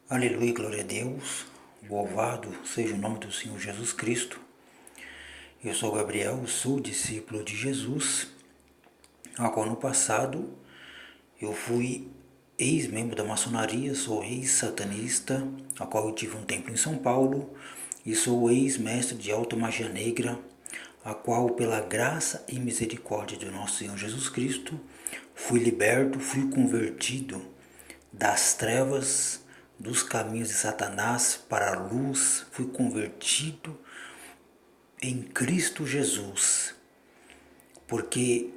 Aleluia, glória a Deus, louvado seja o nome do Senhor Jesus Cristo. Eu sou Gabriel, sou discípulo de Jesus, a qual no passado eu fui ex-membro da maçonaria, sou ex-satanista, a qual eu tive um tempo em São Paulo, e sou ex-mestre de alta magia negra, a qual pela graça e misericórdia do nosso Senhor Jesus Cristo, fui liberto, fui convertido das trevas, dos caminhos de Satanás para a luz, fui convertido em Cristo Jesus, porque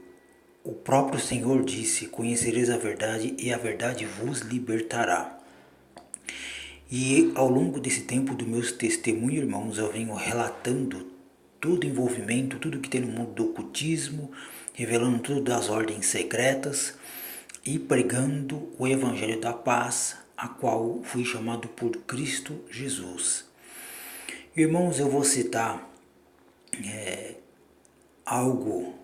o próprio Senhor disse: conhecereis a verdade e a verdade vos libertará. E ao longo desse tempo do meu testemunho, irmãos, eu venho relatando todo o envolvimento, tudo que tem no mundo do ocultismo, revelando tudo das ordens secretas e pregando o Evangelho da Paz, a qual fui chamado por Cristo Jesus. Irmãos, eu vou citar algo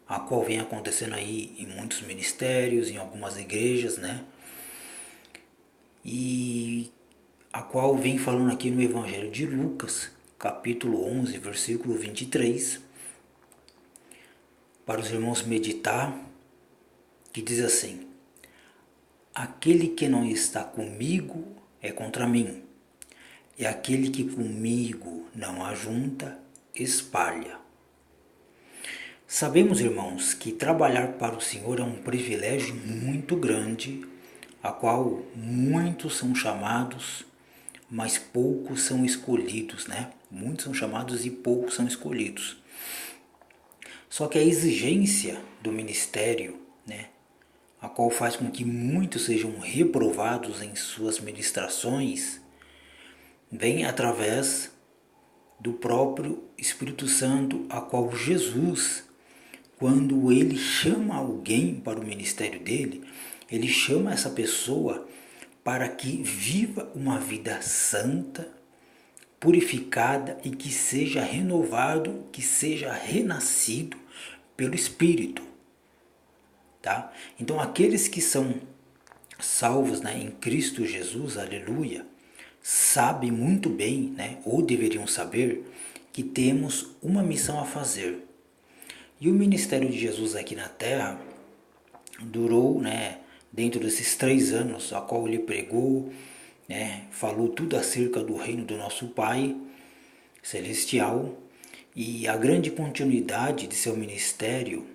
a qual vem acontecendo aí em muitos ministérios, em algumas igrejas, né? E a qual vem falando aqui no Evangelho de Lucas, capítulo 11, versículo 23, para os irmãos meditar, que diz assim: aquele que não está comigo é contra mim, e aquele que comigo não ajunta, espalha. Sabemos, irmãos, que trabalhar para o Senhor é um privilégio muito grande, a qual muitos são chamados, mas poucos são escolhidos, né? Muitos são chamados e poucos são escolhidos. Só que a exigência do ministério, né, a qual faz com que muitos sejam reprovados em suas ministrações, vem através do próprio Espírito Santo, a qual Jesus, quando ele chama alguém para o ministério dele, ele chama essa pessoa para que viva uma vida santa, purificada e que seja renovado, que seja renascido pelo Espírito. Tá? Então aqueles que são salvos, né, em Cristo Jesus, aleluia, sabem muito bem, né, ou deveriam saber, que temos uma missão a fazer. E o ministério de Jesus aqui na terra durou, né, dentro desses 3 anos, a qual ele pregou, né, falou tudo acerca do reino do nosso Pai Celestial, e a grande continuidade de seu ministério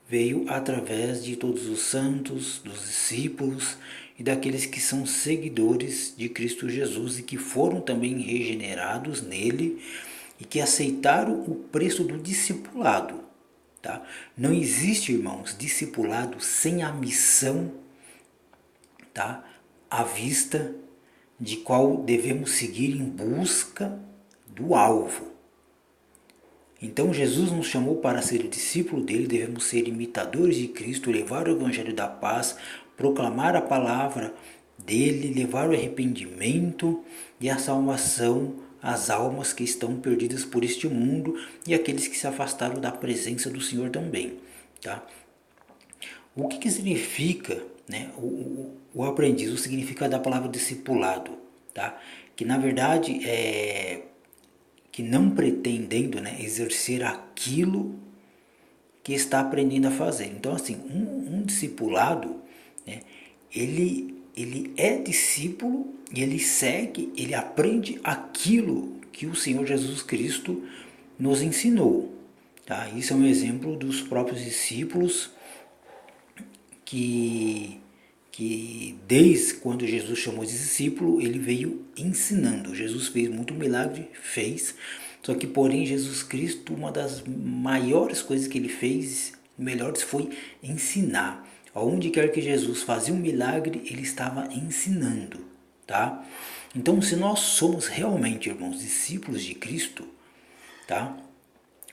veio através de todos os santos, dos discípulos e daqueles que são seguidores de Cristo Jesus e que foram também regenerados nele e que aceitaram o preço do discipulado. Tá? Não existe, irmãos, discipulado sem a missão, tá, à vista, de qual devemos seguir em busca do alvo. Então Jesus nos chamou para ser discípulo dele, devemos ser imitadores de Cristo, levar o Evangelho da Paz, proclamar a palavra dele, levar o arrependimento e a salvação às almas que estão perdidas por este mundo e aqueles que se afastaram da presença do Senhor também. Tá? O que significa, né, o aprendiz? O significado da palavra discipulado? Tá? Que na verdade é que não pretendendo, né, exercer aquilo que está aprendendo a fazer. Então, assim, um discipulado, né, ele é discípulo e ele segue, ele aprende aquilo que o Senhor Jesus Cristo nos ensinou. Tá? Isso é um exemplo dos próprios discípulos que desde quando Jesus chamou de discípulo, ele veio ensinando. Jesus fez muito milagre, fez. Só que, porém, Jesus Cristo, uma das maiores coisas que ele fez, melhores, foi ensinar. Aonde quer que Jesus fazia um milagre, ele estava ensinando, tá? Então, se nós somos realmente, irmãos, discípulos de Cristo, tá?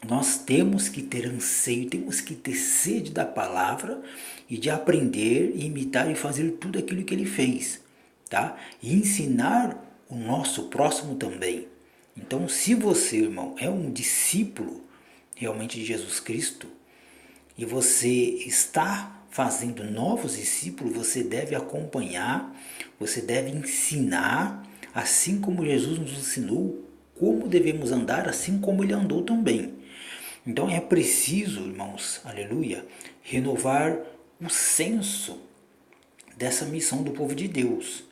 Nós temos que ter anseio, temos que ter sede da palavra e de aprender, imitar e fazer tudo aquilo que ele fez, tá? E ensinar o nosso próximo também. Então, se você, irmão, é um discípulo realmente de Jesus Cristo e você está fazendo novos discípulos, você deve acompanhar, você deve ensinar, assim como Jesus nos ensinou como devemos andar, assim como ele andou também. Então é preciso, irmãos, aleluia, renovar o senso dessa missão do povo de Deus,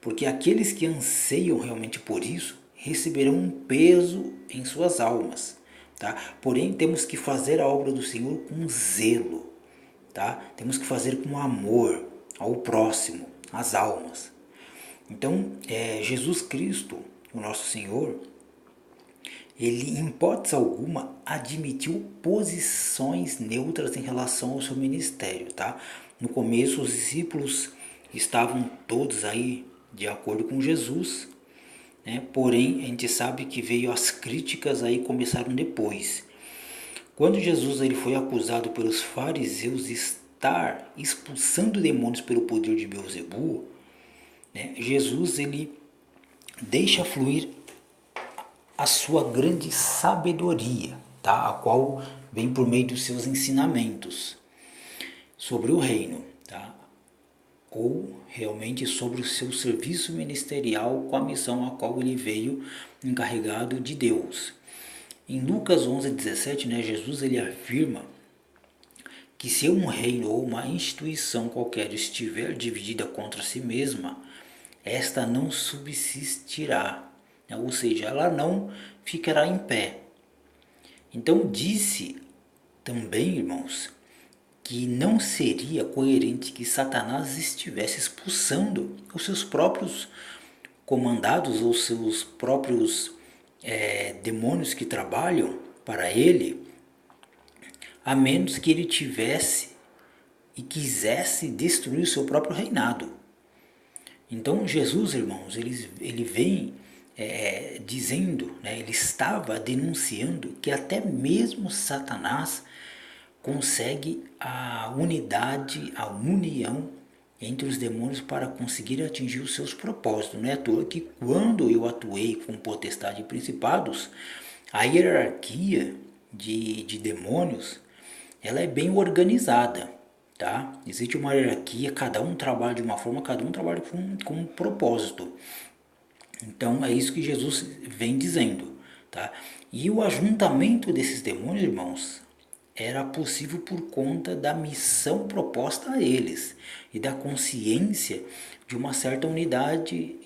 porque aqueles que anseiam realmente por isso receberão um peso em suas almas, tá? Porém, temos que fazer a obra do Senhor com zelo, tá? Temos que fazer com amor ao próximo, às almas. Então, Jesus Cristo, o nosso Senhor, ele, em hipótese alguma, admitiu posições neutras em relação ao seu ministério, tá? No começo, os discípulos estavam todos aí de acordo com Jesus, né? Porém, a gente sabe que veio as críticas aí começaram depois. Quando Jesus ele foi acusado pelos fariseus de estar expulsando demônios pelo poder de Beelzebul, né? Jesus ele deixa fluir a sua grande sabedoria, tá? A qual vem por meio dos seus ensinamentos sobre o reino, tá? Ou realmente sobre o seu serviço ministerial com a missão a qual ele veio encarregado de Deus. Em Lucas 11:17, né, Jesus ele afirma que se um reino ou uma instituição qualquer estiver dividida contra si mesma, esta não subsistirá, né? Ou seja, ela não ficará em pé. Então disse também, irmãos, que não seria coerente que Satanás estivesse expulsando os seus próprios comandados ou seus próprios demônios que trabalham para ele, a menos que ele tivesse e quisesse destruir o seu próprio reinado. Então Jesus, irmãos, ele vem dizendo, né, ele estava denunciando que até mesmo Satanás consegue a unidade, a união entre os demônios para conseguir atingir os seus propósitos. Não é à toa que quando eu atuei com potestade e principados, a hierarquia de demônios ela é bem organizada, tá? Existe uma hierarquia, cada um trabalha de uma forma, cada um trabalha com um propósito. Então é isso que Jesus vem dizendo, tá? E o ajuntamento desses demônios, irmãos, era possível por conta da missão proposta a eles e da consciência de uma certa unidade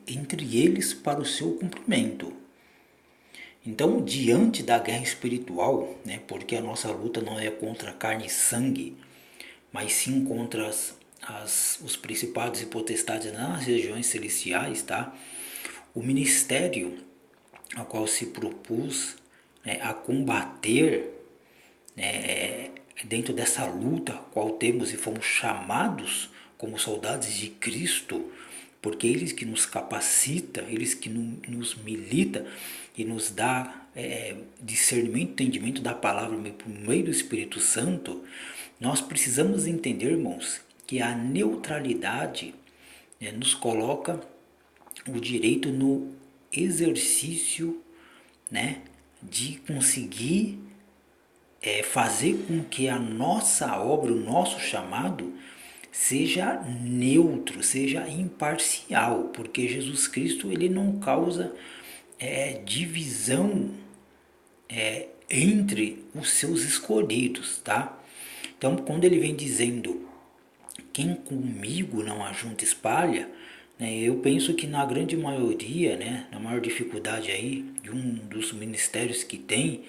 entre eles para o seu cumprimento. Então, diante da guerra espiritual, né, porque a nossa luta não é contra carne e sangue, mas sim contra os principados e potestades nas regiões celestiais, tá? O ministério a qual se propôs, né, a combater, né, dentro dessa luta a qual temos e fomos chamados como soldados de Cristo, porque eles que nos capacita, eles que nos milita e nos dá discernimento, entendimento da palavra por meio do Espírito Santo. Nós precisamos entender, irmãos, que a neutralidade, né, nos coloca o direito no exercício, né, de conseguir fazer com que a nossa obra, o nosso chamado, seja neutro, seja imparcial, porque Jesus Cristo ele não causa divisão entre os seus escolhidos, tá? Então, quando ele vem dizendo quem comigo não ajunta espalha, né, eu penso que na grande maioria, né, na maior dificuldade aí de um dos ministérios que tem,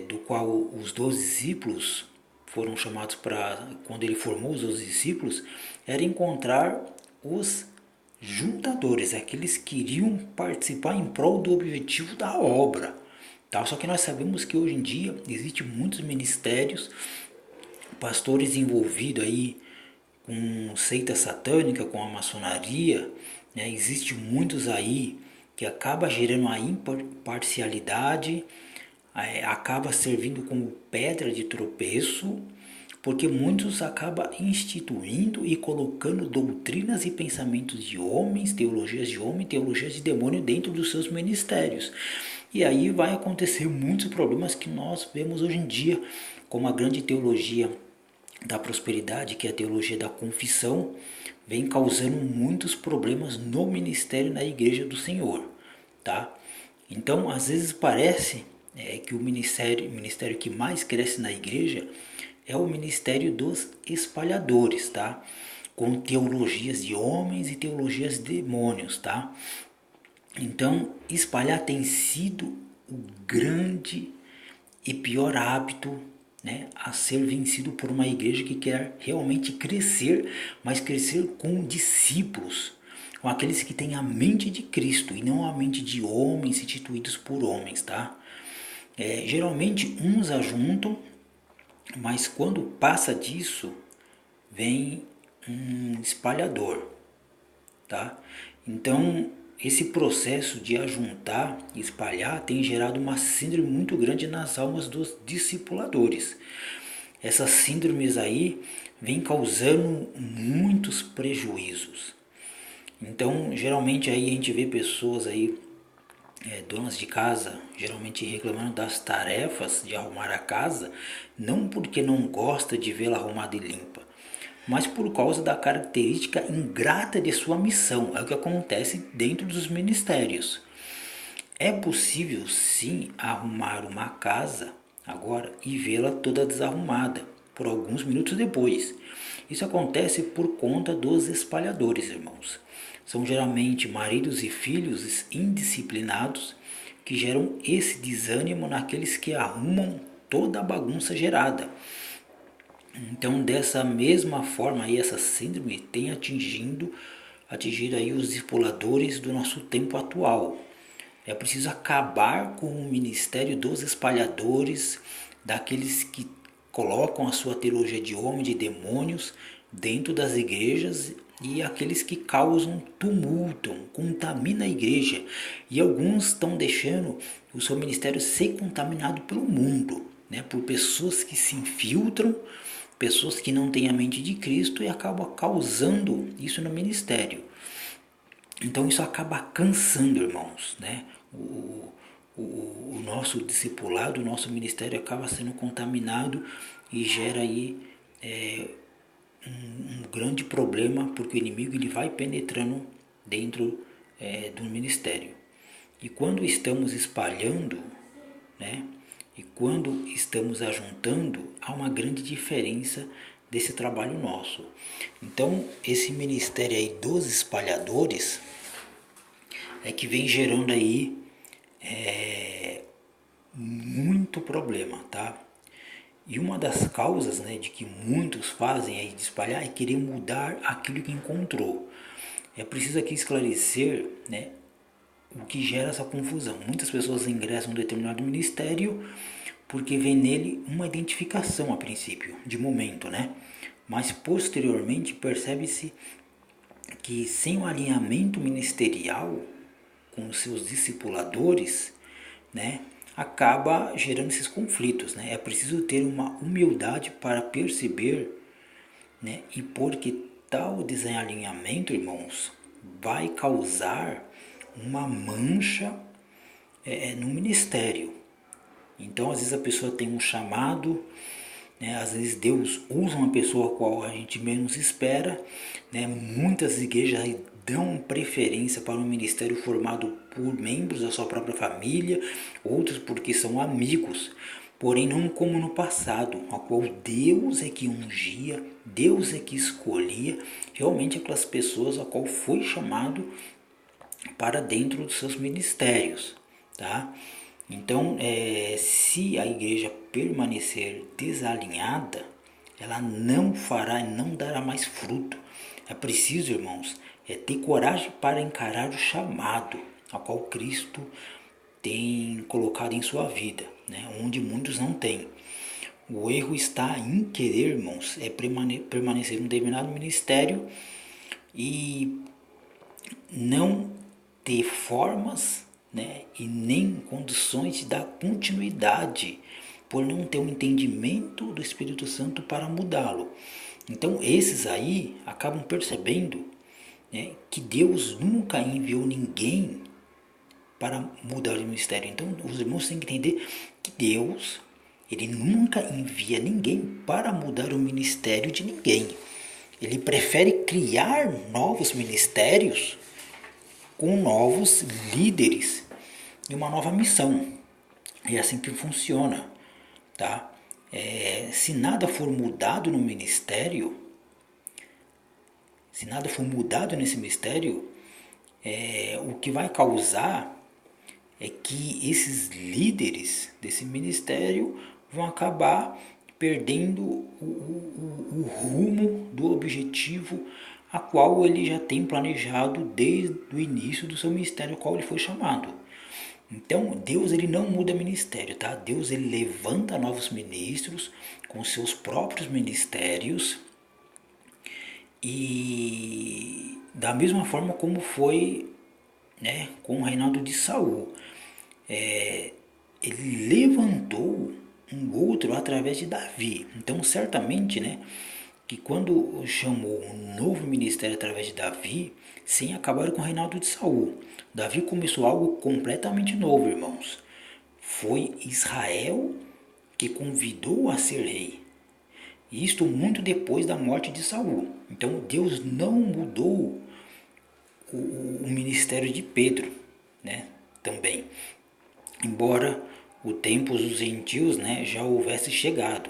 do qual os 12 discípulos foram chamados para, quando ele formou os 12 discípulos, era encontrar os juntadores, aqueles que iriam participar em prol do objetivo da obra. Tá? Só que nós sabemos que hoje em dia existem muitos ministérios, pastores envolvidos aí com seita satânica, com a maçonaria, né? Existem muitos aí que acaba gerando a imparcialidade, acaba servindo como pedra de tropeço, porque muitos acabam instituindo e colocando doutrinas e pensamentos de homens, teologias de homem, teologias de demônio dentro dos seus ministérios. E aí vai acontecer muitos problemas que nós vemos hoje em dia, como a grande teologia da prosperidade, que é a teologia da confissão, vem causando muitos problemas no ministério na igreja do Senhor, tá? Então, às vezes parece que o ministério que mais cresce na igreja é o ministério dos espalhadores, tá? Com teologias de homens e teologias de demônios, tá? Então, espalhar tem sido o grande e pior hábito, né, a ser vencido por uma igreja que quer realmente crescer, mas crescer com discípulos, com aqueles que têm a mente de Cristo e não a mente de homens instituídos por homens, tá? Geralmente uns ajuntam, mas quando passa disso, vem um espalhador, tá? Então, esse processo de ajuntar e espalhar tem gerado uma síndrome muito grande nas almas dos discipuladores. Essas síndromes aí vêm causando muitos prejuízos. Então, geralmente aí a gente vê pessoas aí, donas de casa, geralmente reclamando das tarefas de arrumar a casa, não porque não gosta de vê-la arrumada e limpa, mas por causa da característica ingrata de sua missão. É o que acontece dentro dos ministérios. É possível sim arrumar uma casa agora e vê-la toda desarrumada por alguns minutos depois. Isso acontece por conta dos espalhadores, irmãos. São geralmente maridos e filhos indisciplinados que geram esse desânimo naqueles que arrumam toda a bagunça gerada. Então, dessa mesma forma, aí, essa síndrome tem atingido aí os discipuladores do nosso tempo atual. É preciso acabar com o ministério dos espalhadores, daqueles que colocam a sua teologia de homem, de demônios, dentro das igrejas, e aqueles que causam tumulto, contaminam a igreja. E alguns estão deixando o seu ministério ser contaminado pelo mundo, né? Por pessoas que se infiltram, pessoas que não têm a mente de Cristo e acabam causando isso no ministério. Então isso acaba cansando, irmãos, né? O nosso discipulado, o nosso ministério acaba sendo contaminado e gera aí um grande problema, porque o inimigo ele vai penetrando dentro do ministério. E quando estamos espalhando, né? E quando estamos ajuntando, há uma grande diferença desse trabalho nosso. Então, esse ministério aí dos espalhadores é que vem gerando aí muito problema, tá? E uma das causas, né, de que muitos fazem aí de espalhar é querer mudar aquilo que encontrou. É preciso aqui esclarecer, né, o que gera essa confusão. Muitas pessoas ingressam em um determinado ministério porque vê nele uma identificação a princípio, de momento, né? Mas posteriormente percebe-se que sem o alinhamento ministerial com os seus discipuladores, né, acaba gerando esses conflitos, né? É preciso ter uma humildade para perceber, né, e porque tal desalinhamento, irmãos, vai causar uma mancha no ministério. Então, às vezes a pessoa tem um chamado, né? Às vezes Deus usa uma pessoa a qual a gente menos espera, né? Muitas igrejas dão preferência para um ministério formado por membros da sua própria família, outros porque são amigos, porém não como no passado, a qual Deus é que ungia, Deus é que escolhia realmente aquelas pessoas a qual foi chamado para dentro dos seus ministérios, tá? Então, se a igreja permanecer desalinhada, ela não fará, não dará mais fruto. É preciso, irmãos, ter coragem para encarar o chamado ao qual Cristo tem colocado em sua vida, né? Onde muitos não têm. O erro está em querer, irmãos, permanecer em um determinado ministério e não ter formas, né, e nem condições de dar continuidade, por não ter um entendimento do Espírito Santo para mudá-lo. Então esses aí acabam percebendo, né, que Deus nunca enviou ninguém para mudar o ministério. Então, os irmãos têm que entender que Deus, ele nunca envia ninguém para mudar o ministério de ninguém. Ele prefere criar novos ministérios com novos líderes e uma nova missão. É assim que funciona, tá? Se nada for mudado no ministério, se nada for mudado nesse ministério, o que vai causar é que esses líderes desse ministério vão acabar perdendo o rumo do objetivo a qual ele já tem planejado desde o início do seu ministério, ao qual ele foi chamado. Então, Deus ele não muda ministério, tá? Deus ele levanta novos ministros com seus próprios ministérios e da mesma forma como foi, né, com o reinado de Saul. Ele levantou um outro através de Davi. Então, certamente, né, que quando chamou um novo ministério através de Davi, sem acabar com o reinado de Saul. Davi começou algo completamente novo, irmãos. Foi Israel que convidou a ser rei. Isto muito depois da morte de Saul. Então Deus não mudou o ministério de Pedro, né? Também. Embora o tempo dos gentios, né, já houvesse chegado.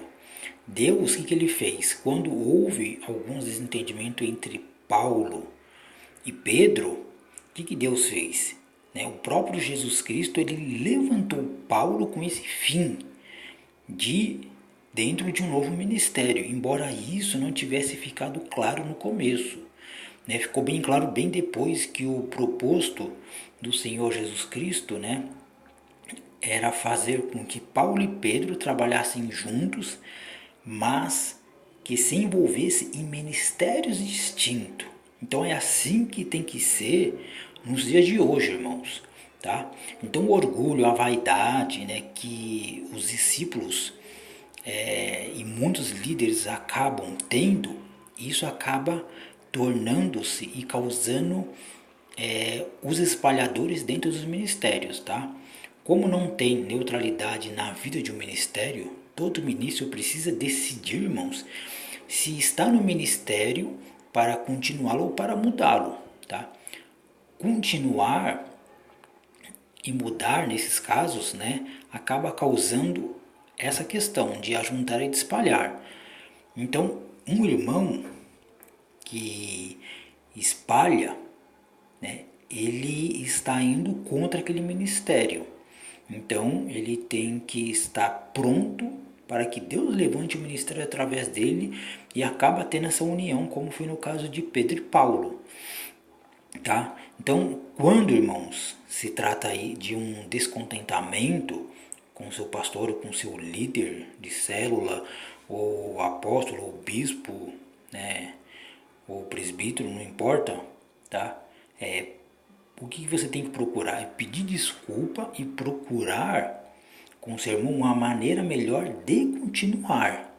Deus, o que ele fez? Quando houve alguns desentendimentos entre Paulo e Pedro, o que Deus fez? O próprio Jesus Cristo ele levantou Paulo com esse fim de dentro de um novo ministério, embora isso não tivesse ficado claro no começo. Ficou bem claro bem depois que o proposto do Senhor Jesus Cristo, era fazer com que Paulo e Pedro trabalhassem juntos, mas que se envolvesse em ministérios distintos. Então é assim que tem que ser nos dias de hoje, irmãos. Tá? Então o orgulho, a vaidade, que os discípulos e muitos líderes acabam tendo, isso acaba tornando-se e causando os espalhadores dentro dos ministérios. Tá? Como não tem neutralidade na vida de um ministério, todo ministro precisa decidir, irmãos, se está no ministério para continuá-lo ou para mudá-lo. Tá? Continuar e mudar nesses casos, acaba causando essa questão de ajuntar e de espalhar. Então, um irmão que espalha, ele está indo contra aquele ministério. Então, ele tem que estar pronto para que Deus levante o ministério através dele e acaba tendo essa união, como foi no caso de Pedro e Paulo. Tá? Então, quando, irmãos, se trata aí de um descontentamento com o seu pastor ou com o seu líder de célula, ou apóstolo, ou bispo, ou presbítero, não importa, tá? O que você tem que procurar? É pedir desculpa e procurar com o seu irmão uma maneira melhor de continuar.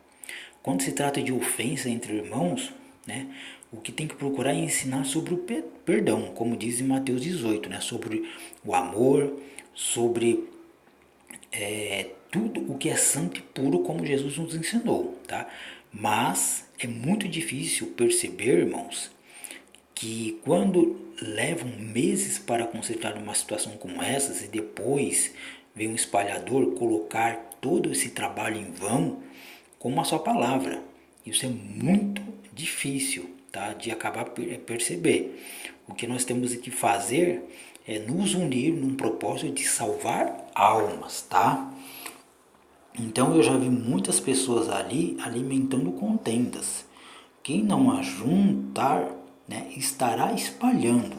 Quando se trata de ofensa entre irmãos, o que tem que procurar é ensinar sobre o perdão, como diz em Mateus 18, sobre o amor, sobre tudo o que é santo e puro, como Jesus nos ensinou. Tá? Mas é muito difícil perceber, irmãos, que quando levam meses para consertar uma situação como essa, e depois vem um espalhador colocar todo esse trabalho em vão com uma só palavra. Isso é muito difícil, tá, de acabar perceber. O que nós temos que fazer é nos unir num propósito de salvar almas, tá? Então eu já vi muitas pessoas ali alimentando contendas. Quem não ajuntar, estará espalhando.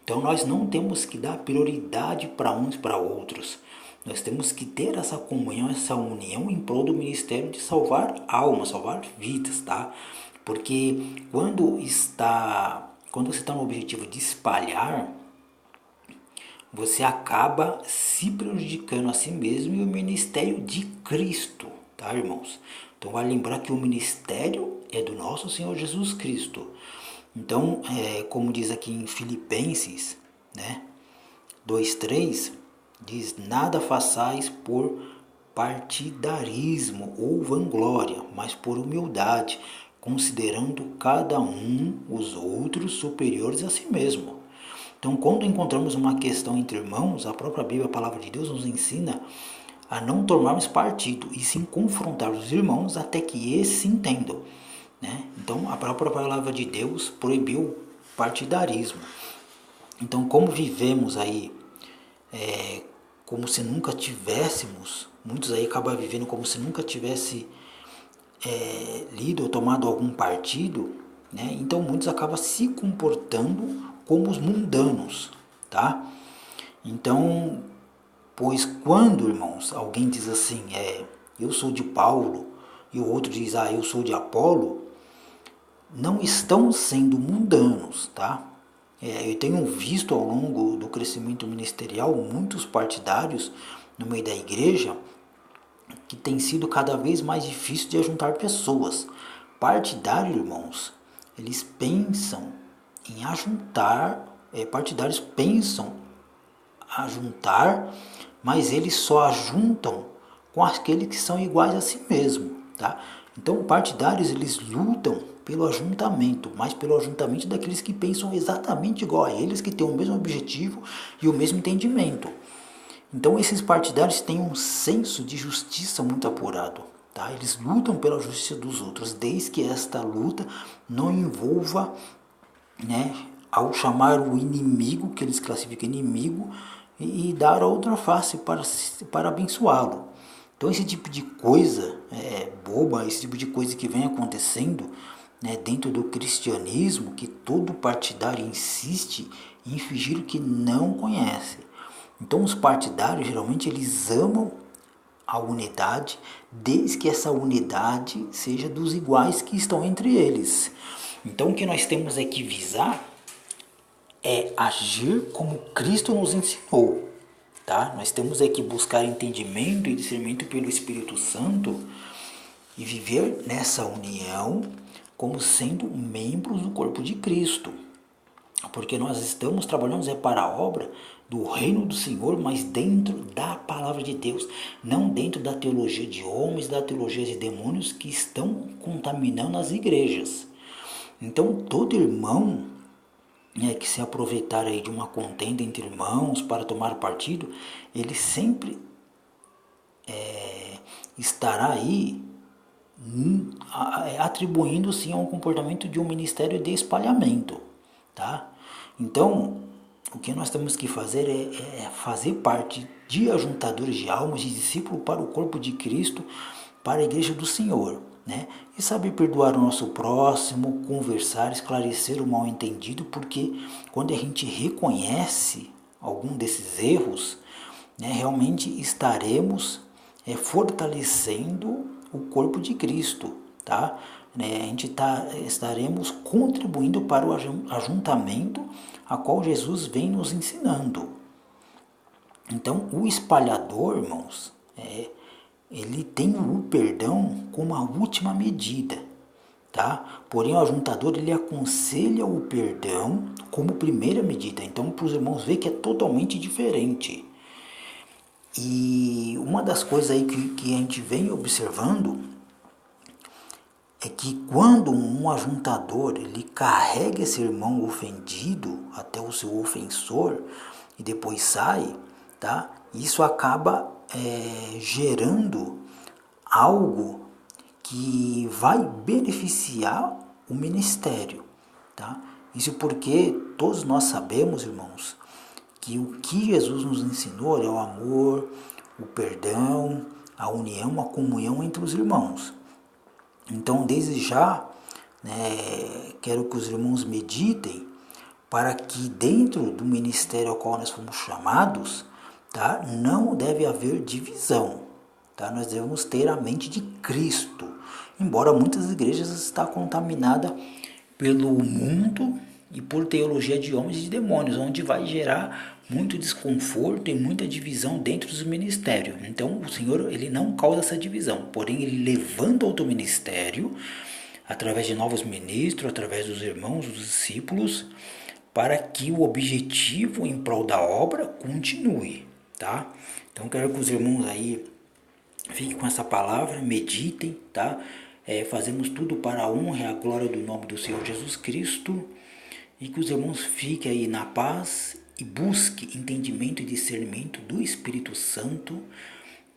Então nós não temos que dar prioridade para uns para outros. Nós temos que ter essa comunhão, essa união em prol do ministério de salvar almas, salvar vidas, tá? Porque quando você está no objetivo de espalhar, você acaba se prejudicando a si mesmo e o ministério de Cristo, tá, irmãos? Então vai lembrar que o ministério é do nosso Senhor Jesus Cristo. Então, como diz aqui em Filipenses, 2:3 diz: nada façais por partidarismo ou vanglória, mas por humildade, considerando cada um os outros superiores a si mesmo. Então, quando encontramos uma questão entre irmãos, a própria Bíblia, a palavra de Deus, nos ensina a não tomarmos partido, e sim confrontar os irmãos até que esses se entendam, né? Então, a própria palavra de Deus proibiu partidarismo. Então, como vivemos aí, como se nunca tivéssemos, muitos aí acabam vivendo como se nunca tivesse lido ou tomado algum partido, né? Então, muitos acabam se comportando como os mundanos, tá? Então, pois quando, irmãos, alguém diz assim, eu sou de Paulo, e o outro diz, eu sou de Apolo, não estão sendo mundanos, tá? Eu tenho visto ao longo do crescimento ministerial muitos partidários no meio da igreja que tem sido cada vez mais difícil de ajuntar pessoas. Partidários, irmãos, eles pensam em ajuntar, partidários pensam ajuntar, mas eles só ajuntam com aqueles que são iguais a si mesmo, tá? Então, partidários, eles lutam pelo ajuntamento, mas pelo ajuntamento daqueles que pensam exatamente igual a eles, que têm o mesmo objetivo e o mesmo entendimento. Então, esses partidários têm um senso de justiça muito apurado, tá? Eles lutam pela justiça dos outros, desde que esta luta não envolva, né, ao chamar o inimigo, que eles classificam inimigo, e dar a outra face para abençoá-lo. Então, esse tipo de coisa boba, esse tipo de coisa que vem acontecendo, né, dentro do cristianismo, que todo partidário insiste em fingir o que não conhece. Então, os partidários, geralmente, eles amam a unidade, desde que essa unidade seja dos iguais que estão entre eles. Então, o que nós temos é que visar é agir como Cristo nos ensinou, tá? Nós temos é que buscar entendimento e discernimento pelo Espírito Santo e viver nessa união como sendo membros do corpo de Cristo, porque nós estamos trabalhando para a obra do reino do Senhor, mas dentro da palavra de Deus, não dentro da teologia de homens, da teologia de demônios que estão contaminando as igrejas. Então, todo irmão que se aproveitar aí de uma contenda entre irmãos para tomar partido, ele sempre estará aí atribuindo sim a um comportamento de um ministério de espalhamento, tá? Então, o que nós temos que fazer é fazer parte de ajuntadores de almas, de discípulos para o corpo de Cristo, para a igreja do Senhor, né? E saber perdoar o nosso próximo, conversar, esclarecer o mal entendido, porque quando a gente reconhece algum desses erros, né, realmente estaremos fortalecendo o corpo de Cristo, tá? Estaremos contribuindo para o ajuntamento a qual Jesus vem nos ensinando. Então, o espalhador, irmãos, ele tem o perdão como a última medida, tá? Porém, o ajuntador, ele aconselha o perdão como primeira medida. Então, para os irmãos ver que é totalmente diferente. E uma das coisas aí que a gente vem observando é que quando um ajuntador ele carrega esse irmão ofendido até o seu ofensor e depois sai, tá? Isso acaba gerando algo que vai beneficiar o ministério, tá? Isso porque todos nós sabemos, irmãos, que o que Jesus nos ensinou é o amor, o perdão, a união, a comunhão entre os irmãos. Então, desde já, quero que os irmãos meditem para que dentro do ministério ao qual nós fomos chamados, tá, não deve haver divisão. Tá? Nós devemos ter a mente de Cristo. Embora muitas igrejas estão contaminadas pelo mundo e por teologia de homens e de demônios, onde vai gerar muito desconforto e muita divisão dentro dos ministérios. Então, o Senhor ele não causa essa divisão, porém ele levanta outro ministério através de novos ministros, através dos irmãos, dos discípulos, para que o objetivo em prol da obra continue, tá? Então quero que os irmãos aí fiquem com essa palavra, meditem, tá? Fazemos tudo para a honra e a glória do nome do Senhor Jesus Cristo, e que os irmãos fiquem aí na paz e busquem entendimento e discernimento do Espírito Santo,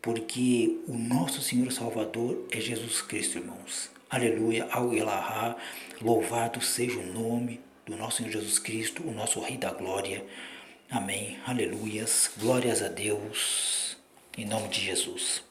porque o nosso Senhor Salvador é Jesus Cristo, irmãos. Aleluia, ao Elahá, louvado seja o nome do nosso Senhor Jesus Cristo, o nosso Rei da Glória. Amém, aleluias, glórias a Deus, em nome de Jesus.